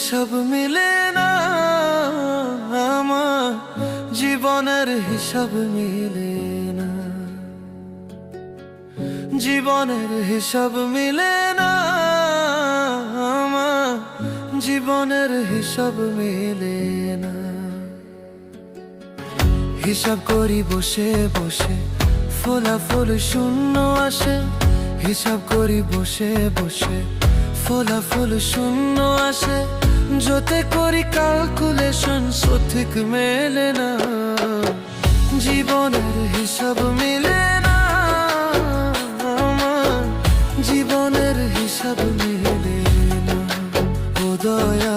হিসাব মিলে না, আমার জীবনের হিসাব মিলে না, জীবনের হিসাব মিলে না, আমার জীবনের হিসাব মিলে না। হিসাব করি বসে বসে, ফলাফল শূন্য আসে। হিসাব করি বসে বসে, ফলাফল শূন্য আসে। যতে করি ক্যালকুলেশন সঠিক মেলে না, জীবনের হিসাব মিলে না, আমার জীবনের হিসাব মিলে না। ও দয়া